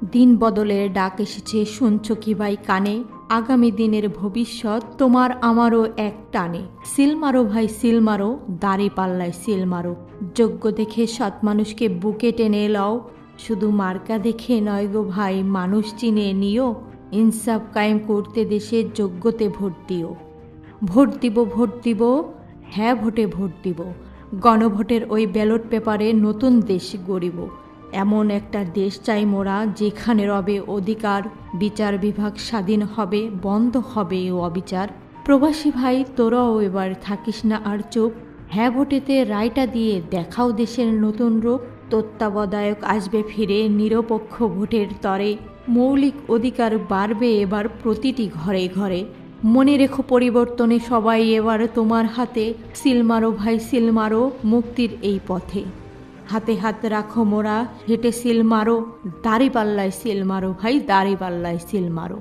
দিন বদলের ডাক এসেছে, শুনছো কি ভাই কানে? আগামী দিনের ভবিষ্যৎ তোমার আমারও এক টানে। সিল মারো ভাই সিল মারো, দাড়ি পাল্লায় সিল মারো। যোগ্য দেখে সৎ মানুষকে বুকে টেনে লাও, শুধু মার্কা দেখে নয় গো ভাই, মানুষ চিনে নিও। ইনসাফ কায়েম করতে দেশে যোগ্যতে ভোট দিও। ভোট দিব ভোট দিব, হ্যাঁ ভোটে ভোট দিব। গণভোটের ওই ব্যালট পেপারে নতুন দেশ গড়িব। এমন একটা দেশ চাই মোরা, যেখানে রবে অধিকার, বিচার বিভাগ স্বাধীন হবে, বন্ধ হবে ও অবিচার। প্রবাসী ভাই তোরাও এবার থাকিস না আর চুপ, হ্যাঁ ভোটেতে রায়টা দিয়ে দেখাও দেশের নতুন রূপ। তত্ত্বাবধায়ক আসবে ফিরে নিরপেক্ষ ভোটের তরে, মৌলিক অধিকার বাড়বে এবার প্রতিটি ঘরে ঘরে। মনে রেখো পরিবর্তনে সবাই এবার তোমার হাতে, সিল মারো ভাই সিল মারো, মুক্তির এই পথে। হাতে হাত রাখো মোরা, হেঁটে সিল মারো, দাড়ি পাল্লায় সিল মারো ভাই, দাড়ি পাল্লায় সিল মারো।